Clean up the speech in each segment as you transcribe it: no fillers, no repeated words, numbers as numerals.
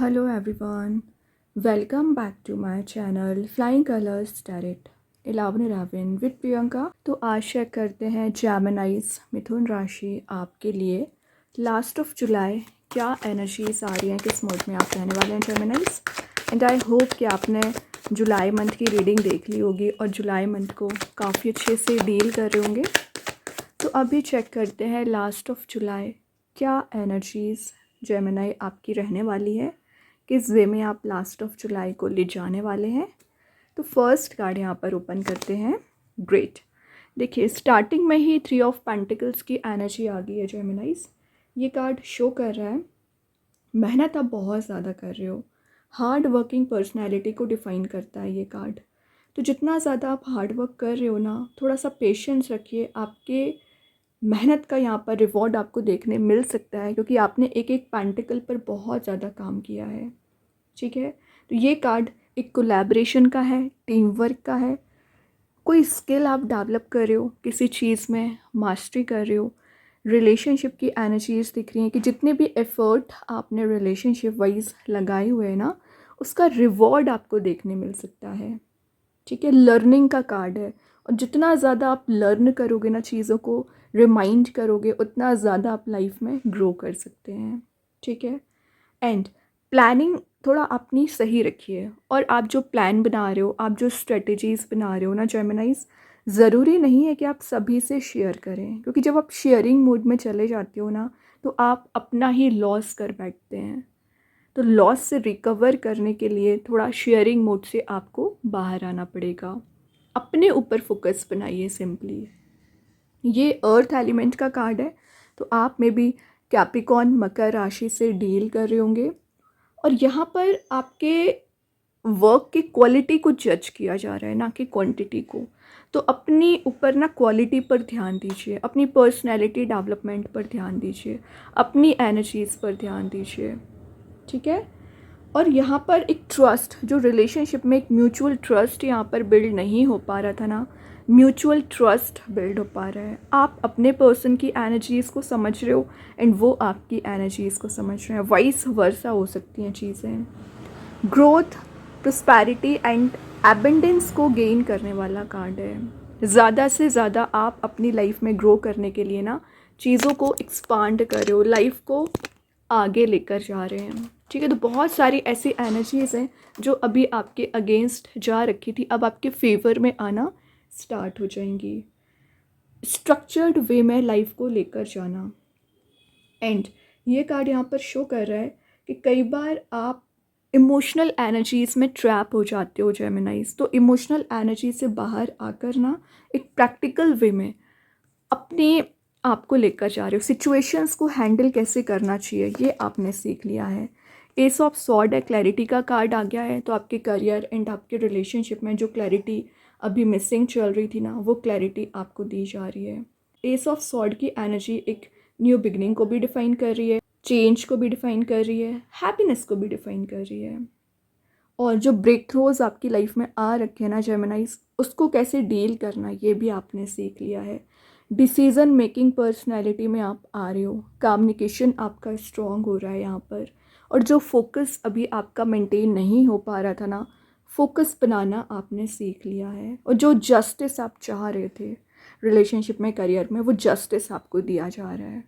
Hello everyone, welcome back to my channel Flying Colors Tarot 11 with Priyanka। तो आज check करते हैं जेमिनाइज मिथुन राशि आपके लिए लास्ट ऑफ जुलाई क्या एनर्जीज आ रही हैं, किस मोड में आप रहने वाले हैं जेमिनाइज। एंड आई होप कि आपने जुलाई मंथ की रीडिंग देख ली होगी और जुलाई मंथ को काफ़ी अच्छे से डील कर रहे होंगे। तो अभी चेक करते हैं लास्ट ऑफ जुलाई क्या एनर्जीज जेमिनाई आपकी रहने वाली है, किस वे में आप लास्ट ऑफ जुलाई को ले जाने वाले हैं। तो फर्स्ट कार्ड यहाँ पर ओपन करते हैं। ग्रेट, देखिए स्टार्टिंग में ही 3 ऑफ पेंटिकल्स की एनर्जी आ गई है जेमिनाइज। ये कार्ड शो कर रहा है मेहनत आप बहुत ज़्यादा कर रहे हो, हार्ड वर्किंग पर्सनैलिटी को डिफ़ाइन करता है ये कार्ड। तो जितना ज़्यादा आप हार्ड वर्क कर रहे हो ना, थोड़ा सा पेशेंस रखिए, आपके मेहनत का यहाँ पर रिवॉर्ड आपको देखने मिल सकता है क्योंकि आपने एक एक पेंटिकल पर बहुत ज़्यादा काम किया है। ठीक है, तो ये कार्ड एक कोलैबोरेशन का है, टीम वर्क का है। कोई स्किल आप डेवलप कर रहे हो, किसी चीज़ में मास्टरी कर रहे हो। रिलेशनशिप की एनर्जीज दिख रही हैं कि जितने भी एफर्ट आपने रिलेशनशिप वाइज लगाए हुए हैं ना, उसका रिवॉर्ड आपको देखने मिल सकता है। ठीक है, लर्निंग का कार्ड है और जितना ज़्यादा आप लर्न करोगे ना, चीज़ों को रिमाइंड करोगे, उतना ज़्यादा आप लाइफ में ग्रो कर सकते हैं। ठीक है, एंड प्लानिंग थोड़ा अपनी सही रखिए। और आप जो प्लान बना रहे हो, आप जो स्ट्रेटजीज़ बना रहे हो ना जेमिनाइज, ज़रूरी नहीं है कि आप सभी से शेयर करें, क्योंकि जब आप शेयरिंग मोड में चले जाते हो ना, तो आप अपना ही लॉस कर बैठते हैं। तो लॉस से रिकवर करने के लिए थोड़ा शेयरिंग मोड से आपको बाहर आना पड़ेगा। अपने ऊपर फोकस बनाइए सिंपली। ये अर्थ एलिमेंट का कार्ड है, तो आप में भी कैप्रिकॉन मकर राशि से डील कर रहे होंगे और यहाँ पर आपके वर्क की क्वालिटी को जज किया जा रहा है, ना कि क्वांटिटी को। तो अपनी ऊपर ना क्वालिटी पर ध्यान दीजिए, अपनी पर्सनैलिटी डेवलपमेंट पर ध्यान दीजिए, अपनी एनर्जीज़ पर ध्यान दीजिए। ठीक है, और यहाँ पर एक ट्रस्ट, जो रिलेशनशिप में एक म्यूचुअल ट्रस्ट यहाँ पर बिल्ड नहीं हो पा रहा था ना, म्यूचुअल ट्रस्ट बिल्ड हो पा रहा है। आप अपने पर्सन की एनर्जीज़ को समझ रहे हो एंड वो आपकी एनर्जीज़ को समझ रहे हैं, वाइस वर्सा हो सकती हैं चीज़ें। ग्रोथ, प्रॉस्पेरिटी एंड एबंडेंस को गेन करने वाला कार्ड है। ज़्यादा से ज़्यादा आप अपनी लाइफ में ग्रो करने के लिए ना चीज़ों को एक्सपांड कर रहे हो, लाइफ को आगे लेकर जा रहे हैं। ठीक है, तो बहुत सारी ऐसी एनर्जीज़ हैं जो अभी आपके अगेंस्ट जा रखी थी, अब आपके फेवर में आना स्टार्ट हो जाएंगी। स्ट्रक्चर्ड वे में लाइफ को लेकर जाना। एंड ये कार्ड यहाँ पर शो कर रहा है कि कई बार आप इमोशनल एनर्जीज़ में ट्रैप हो जाते हो जेमिनाइज। तो इमोशनल एनर्जी से बाहर आकर ना एक प्रैक्टिकल वे में अपने आप को लेकर जा रहे हो, सिचुएशंस को हैंडल कैसे करना चाहिए ये आपने सीख लिया है। एस ऑफ सॉर्ड है, क्लैरिटी का कार्ड आ गया है। तो आपके करियर एंड आपके रिलेशनशिप में जो क्लैरिटी अभी मिसिंग चल रही थी ना, वो क्लैरिटी आपको दी जा रही है। एस ऑफ सॉर्ड की एनर्जी एक न्यू बिगनिंग को भी डिफाइन कर रही है, चेंज को भी डिफाइन कर रही है, हैप्पीनेस को भी डिफाइन कर रही है। और जो ब्रेक थ्रोज आपकी लाइफ में आ रखे हैं ना जेमिनाइज, उसको कैसे डील करना ये भी आपने सीख लिया है। डिसीज़न मेकिंग पर्सनैलिटी में आप आ रहे हो, कम्युनिकेशन आपका स्ट्रॉन्ग हो रहा है यहाँ पर। और जो फोकस अभी आपका मेंटेन नहीं हो पा रहा था ना, फोकस बनाना आपने सीख लिया है। और जो जस्टिस आप चाह रहे थे रिलेशनशिप में, करियर में, वो जस्टिस आपको दिया जा रहा है।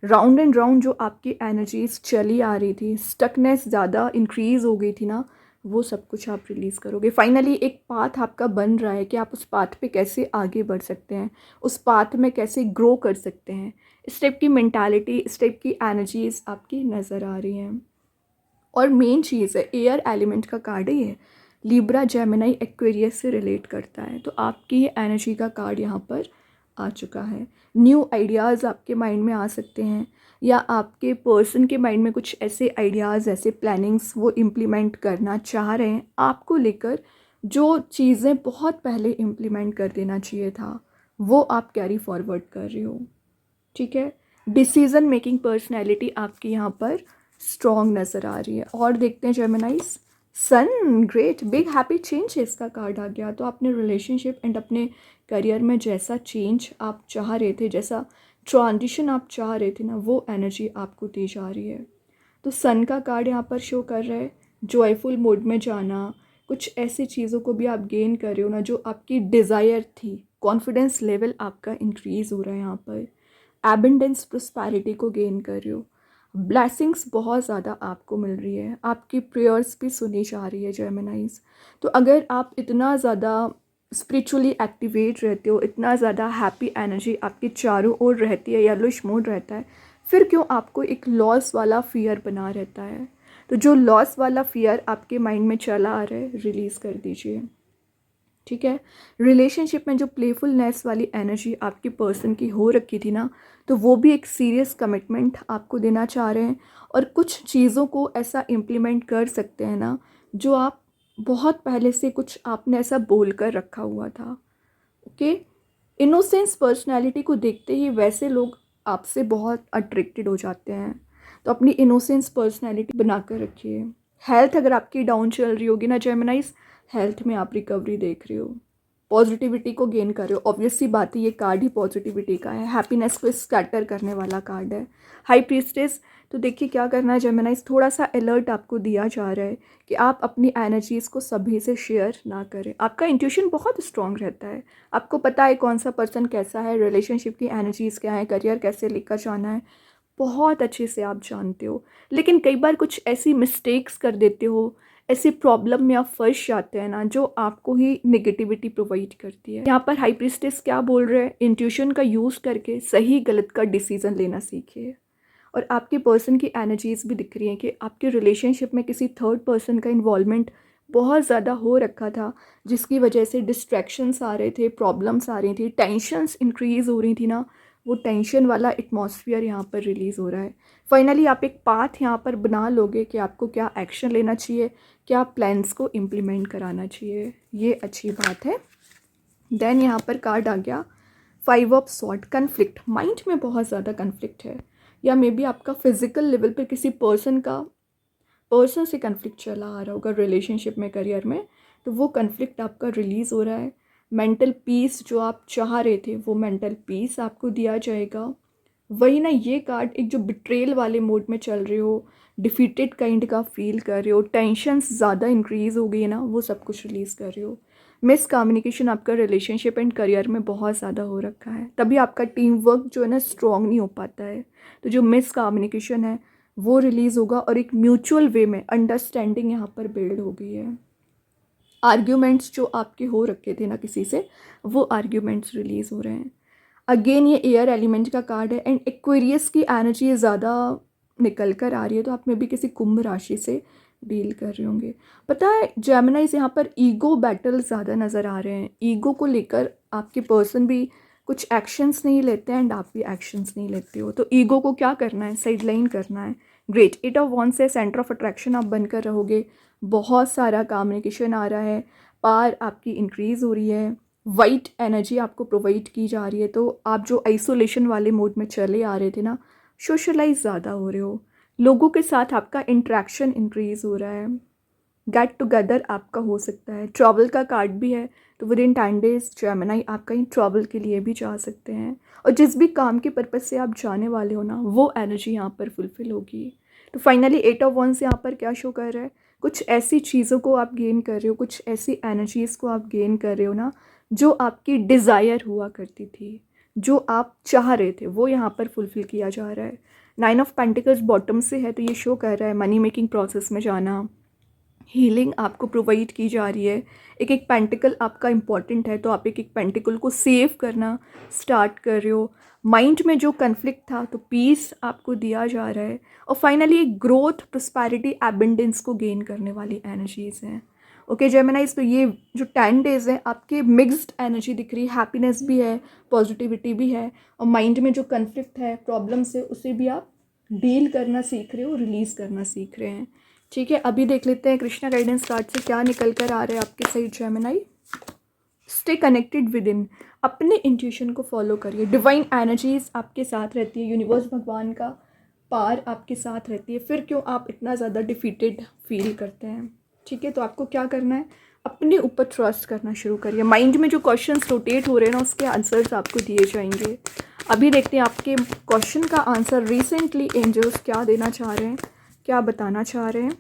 राउंड एंड राउंड जो आपकी एनर्जीज चली आ रही थी, स्टकनेस ज़्यादा इंक्रीज़ हो गई थी ना, वो सब कुछ आप रिलीज़ करोगे। फाइनली एक पाथ आपका बन रहा है कि आप उस पाथ पे कैसे आगे बढ़ सकते हैं, उस पाथ में कैसे ग्रो कर सकते हैं। इस टाइप की मेंटालिटी, इस टाइप की एनर्जीज आपकी नज़र आ रही हैं। और मेन चीज़ है, एयर एलिमेंट का कार्ड है ये, लिब्रा जेमिनी एक्वेरियस से रिलेट करता है। तो आपकी ये एनर्जी का कार्ड यहाँ पर आ चुका है। न्यू आइडियाज़ आपके माइंड में आ सकते हैं, या आपके पर्सन के माइंड में कुछ ऐसे आइडियाज़, ऐसे प्लानिंग्स वो इम्प्लीमेंट करना चाह रहे हैं आपको लेकर। जो चीज़ें बहुत पहले इम्प्लीमेंट कर देना चाहिए था, वो आप कैरी फॉरवर्ड कर रहे हो। ठीक है, डिसीज़न मेकिंग पर्सनैलिटी आपकी यहाँ पर स्ट्रॉन्ग नज़र आ रही है। और देखते हैं जेमिनाइज, सन, ग्रेट, बिग हैप्पी चेंज इसका कार्ड आ गया। तो आपने रिलेशनशिप एंड अपने करियर में जैसा चेंज आप चाह रहे थे, जैसा ट्रांजिशन आप चाह रहे थे ना, वो एनर्जी आपको दी जा रही है। तो सन का कार्ड यहाँ पर शो कर रहा है, जॉयफुल मोड में जाना, कुछ ऐसी चीज़ों को भी आप गेन कर रहे हो ना जो आपकी डिज़ायर थी, कॉन्फिडेंस लेवल आपका इंक्रीज़ हो रहा है यहाँ पर, एबंडेंस प्रोस्पैरिटी को गेन कर रहे हो, ब्लेसिंग्स बहुत ज़्यादा आपको मिल रही है, आपकी प्रेयर्स भी सुनी जा रही है जेमिनाइज। तो अगर आप इतना ज़्यादा स्पिरिचुअली एक्टिवेट रहते हो, इतना ज़्यादा हैप्पी एनर्जी आपके चारों ओर रहती है, येलोइश मोड रहता है, फिर क्यों आपको एक लॉस वाला फियर बना रहता है? तो जो लॉस वाला फियर आपके माइंड में चला आ रहा है, रिलीज़ कर दीजिए, ठीक है। रिलेशनशिप में जो प्लेफुलनेस वाली एनर्जी आपकी पर्सन की हो रखी थी ना, तो वो भी एक सीरियस कमिटमेंट आपको देना चाह रहे हैं, और कुछ चीज़ों को ऐसा इम्प्लीमेंट कर सकते हैं ना जो आप बहुत पहले से कुछ आपने ऐसा बोल कर रखा हुआ था। ओके, इनोसेंस पर्सनैलिटी को देखते ही वैसे लोग आपसे बहुत अट्रैक्टेड हो जाते हैं, तो अपनी इनोसेंस पर्सनैलिटी बना कर रखिए। हेल्थ अगर आपकी डाउन चल रही होगी ना जेमिनाइज, हेल्थ में आप रिकवरी देख रहे हो, पॉजिटिविटी को गेन कर रहे हो, ऑब्वियस सी बात है ये कार्ड ही पॉजिटिविटी का है, हैप्पीनेस को स्कैटर करने वाला कार्ड है, हाई प्रीस्टेस। तो देखिए क्या करना है जेमिनाइज, थोड़ा सा अलर्ट आपको दिया जा रहा है कि आप अपनी एनर्जीज़ को सभी से शेयर ना करें। आपका इंट्यूशन बहुत स्ट्रॉन्ग रहता है, आपको पता है कौन सा पर्सन कैसा है, रिलेशनशिप की एनर्जीज़ क्या है, करियर कैसे लेकर जाना है, बहुत अच्छे से आप जानते हो। लेकिन कई बार कुछ ऐसी मिस्टेक्स कर देते हो, ऐसी प्रॉब्लम में आप फंस जाते हैं ना जो आपको ही नेगेटिविटी प्रोवाइड करती है। यहाँ पर हाई प्रीस्टेस क्या बोल रहे हैं, इंट्यूशन का यूज़ करके सही गलत का डिसीज़न लेना सीखिए। और आपके पर्सन की एनर्जीज़ भी दिख रही हैं कि आपके रिलेशनशिप में किसी थर्ड पर्सन का इन्वॉल्वमेंट बहुत ज़्यादा हो रखा था, जिसकी वजह से डिस्ट्रैक्शंस आ रहे थे, प्रॉब्लम्स आ रही थी, टेंशन्स इंक्रीज़ हो रही थी ना, वो टेंशन वाला एटमॉस्फेयर यहाँ पर रिलीज़ हो रहा है। फाइनली आप एक पाथ यहाँ पर बना लोगे कि आपको क्या एक्शन लेना चाहिए, क्या प्लान्स को इम्प्लीमेंट कराना चाहिए, ये अच्छी बात है। देन यहाँ पर कार्ड आ गया 5 ऑफ सॉर्ड, कन्फ्लिक्ट, माइंड में बहुत ज़्यादा कन्फ्लिक्ट है, या मे बी आपका फिजिकल लेवल पे किसी पर्सन से कन्फ्लिक्ट चला आ रहा होगा रिलेशनशिप में, करियर में, तो वो कन्फ्लिक्ट आपका रिलीज़ हो रहा है। मेंटल पीस जो आप चाह रहे थे वो मेंटल पीस आपको दिया जाएगा। वही ना, ये कार्ड एक जो बिट्रेल वाले मोड में चल रहे हो, डिफीटेड काइंड का फील कर रहे हो, टेंशन्स ज़्यादा इंक्रीज़ हो गई है ना, वो सब कुछ रिलीज़ कर रहे हो। मिस कम्युनिकेशन आपका रिलेशनशिप एंड करियर में बहुत ज़्यादा हो रखा है, तभी आपका टीम वर्क जो है ना स्ट्रॉन्ग नहीं हो पाता है। तो जो मिस कम्युनिकेशन है वो रिलीज़ होगा, और एक म्यूचुअल वे में अंडरस्टैंडिंग यहाँ पर बिल्ड हो गई है। आर्ग्यूमेंट्स जो आपके हो रखे थे ना किसी से, वो आर्ग्यूमेंट्स रिलीज़ हो रहे हैं। अगेन ये एयर एलिमेंट का कार्ड है, एंड एक्वेरियस की एनर्जी ज़्यादा निकल कर आ रही है, तो आप में भी किसी कुंभ राशि से डील कर रहे होंगे। पता है जेमिनाइज, यहाँ पर ईगो बैटल ज़्यादा नज़र आ रहे हैं, ईगो को लेकर आपके पर्सन भी कुछ एक्शंस नहीं लेते हैं एंड आप भी एक्शंस नहीं लेते हो, तो ईगो को क्या करना है, साइडलाइन करना है। ग्रेट, 8 ऑफ वॉन्ड्स से सेंटर ऑफ अट्रैक्शन आप बनकर रहोगे, बहुत सारा कम्युनिकेशन आ रहा है, पावर आपकी इंक्रीज़ हो रही है, वाइट एनर्जी आपको प्रोवाइड की जा रही है, तो आप जो आइसोलेशन वाले मोड में चले आ रहे थे ना, सोशलाइज ज़्यादा हो रहे हो, लोगों के साथ आपका इंट्रैक्शन इंक्रीज़ हो रहा है, गेट टुगेदर आपका हो सकता है। ट्रैवल का कार्ड भी है, तो विद इन 10 डेज जेमिनाई आप कहीं ट्रैवल के लिए भी जा सकते हैं, और जिस भी काम के पर्पज़ से आप जाने वाले हो ना, वो एनर्जी यहाँ पर फुलफ़िल होगी। तो फाइनली 8 ऑफ वॉन्ड्स यहाँ पर क्या शो कर रहा है, कुछ ऐसी चीज़ों को आप गेन कर रहे हो, कुछ ऐसी एनर्जीज़ को आप गेन कर रहे हो ना जो आपकी डिज़ायर हुआ करती थी, जो आप चाह रहे थे, वो यहाँ पर फुलफ़िल किया जा रहा है। 9 ऑफ पेंटिकल्स बॉटम से है, तो ये शो कर रहा है मनी मेकिंग प्रोसेस में जाना, हीलिंग आपको प्रोवाइड की जा रही है। एक एक पेंटिकल आपका इम्पॉर्टेंट है, तो आप एक एक पेंटिकल को सेव करना स्टार्ट कर रहे हो। माइंड में जो कन्फ्लिक्ट था तो पीस आपको दिया जा रहा है, और फाइनली एक ग्रोथ, प्रोस्पैरिटी, एबंडेंस को गेन करने वाली एनर्जीज़ हैं। ओके जेमिनाइज, तो ये जो 10 डेज़ हैं आपके मिक्स्ड एनर्जी दिख रही है, हैप्पीनेस भी है, पॉजिटिविटी भी है, और माइंड में जो कन्फ्लिक्ट है, प्रॉब्लम्स है, उसे भी आप डील करना सीख रहे हो, रिलीज़ करना सीख रहे हैं। ठीक है, अभी देख लेते हैं कृष्णा गाइडेंस कार्ड से क्या निकल कर आ रहा है आपके side Gemini. Stay connected with in, अपने इंट्यूशन को फॉलो करिए, डिवाइन एनर्जीज आपके साथ रहती है, यूनिवर्स भगवान का पार आपके साथ रहती है, फिर क्यों आप इतना ज़्यादा डिफीटेड फील करते हैं। ठीक है, तो आपको क्या करना है, अपने ऊपर ट्रस्ट करना शुरू करिए। माइंड में जो क्वेश्चंस रोटेट हो रहे हैं ना, उसके आंसर्स आपको दिए जाएंगे। अभी देखते हैं आपके क्वेश्चन का आंसर रिसेंटली एंजल्स क्या देना चाह रहे हैं, क्या बताना चाह रहे हैं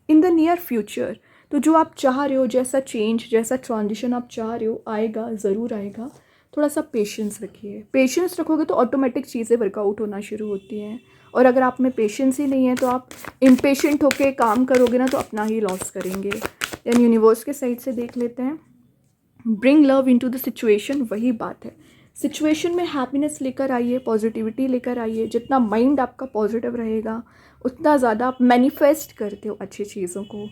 इन द नियर फ्यूचर। तो जो आप चाह रहे हो, जैसा चेंज, जैसा ट्रांजिशन आप चाह रहे हो, आएगा, ज़रूर आएगा। थोड़ा सा पेशेंस रखिए। पेशेंस रखोगे तो ऑटोमेटिक चीज़ें वर्कआउट होना शुरू होती हैं। और अगर आप में पेशेंस ही नहीं है तो आप इम्पेशेंट होके काम करोगे ना, तो अपना ही लॉस करेंगे। देन यूनिवर्स के साइड से देख लेते हैं। Bring love into the situation, वही बात है। सिचुएशन में हैप्पीनेस लेकर आइए, पॉजिटिविटी लेकर आइए। जितना माइंड आपका पॉजिटिव रहेगा उतना ज़्यादा आप मैनिफेस्ट करते हो अच्छी चीज़ों को।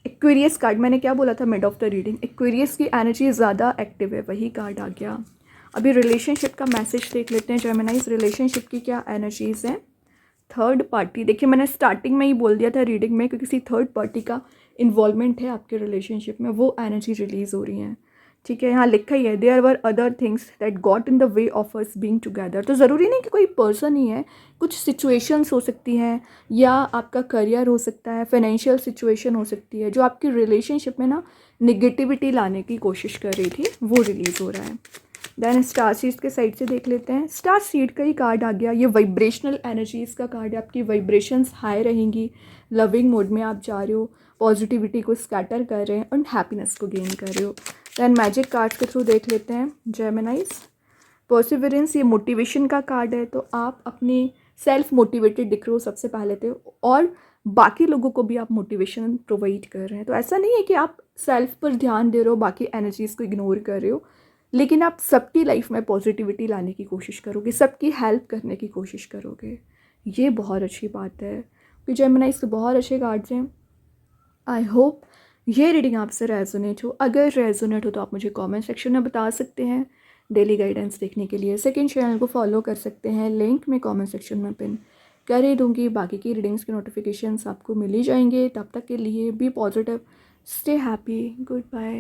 एक्वेरियस कार्ड, मैंने क्या बोला था mid of the reading, Aquarius की एनर्जी ज़्यादा एक्टिव है, वही कार्ड आ गया। अभी रिलेशनशिप का मैसेज देख लेते हैं जेमिनाइज। रिलेशनशिप की क्या एनर्जीज़ हैं। थर्ड पार्टी, देखिए मैंने स्टार्टिंग में ही बोल दिया था रीडिंग में कि किसी थर्ड पार्टी का इन्वॉल्वमेंट है आपके रिलेशनशिप में, वो एनर्जी रिलीज़ हो रही हैं। ठीक है, यहाँ लिखा ही है there were other things that got in the way of us being together. तो ज़रूरी नहीं कि कोई पर्सन ही है, कुछ सिचुएशंस हो सकती हैं, या आपका करियर हो सकता है, फाइनेंशियल सिचुएशन हो सकती है, जो आपकी रिलेशनशिप में ना निगेटिविटी लाने की कोशिश कर रही थी, वो रिलीज़ हो रहा है। देन स्टार सीड के साइड से देख लेते हैं। स्टार सीड का ही कार्ड आ गया। ये वाइब्रेशनल एनर्जीज़ का कार्ड है। आपकी वाइब्रेशंस हाई रहेंगी, लविंग मोड में आप जा रहे हो, पॉजिटिविटी को स्कैटर कर रहे हैं और हैप्पीनेस को गेन कर रहे हो। दैन मैजिक कार्ड के थ्रू देख लेते हैं जेमिनाइज। परसिवरेंस, ये मोटिवेशन का कार्ड है। तो आप अपने सेल्फ मोटिवेटेड दिख रहे हो सबसे पहले तो, और बाकी लोगों को भी आप मोटिवेशन प्रोवाइड कर रहे हैं। तो ऐसा नहीं है कि आप सेल्फ पर ध्यान दे रहे हो, बाकी एनर्जीज़ को इग्नोर कर रहे हो, लेकिन आप सबकी लाइफ में पॉजिटिविटी लाने की कोशिश करोगे, सबकी हेल्प करने की कोशिश करोगे। ये बहुत अच्छी बात है कि जेमिनाइज के बहुत अच्छे कार्ड्स हैं। आई होप ये रीडिंग आपसे रेजोनेट हो। अगर रेजोनेट हो तो आप मुझे कमेंट सेक्शन में बता सकते हैं। डेली गाइडेंस देखने के लिए सेकंड चैनल को फॉलो कर सकते हैं, लिंक मैं कमेंट सेक्शन में पिन कर ही दूँगी। बाकी की रीडिंग्स के नोटिफिकेशंस आपको मिल ही जाएंगे। तब तक के लिए be positive, stay happy, good bye.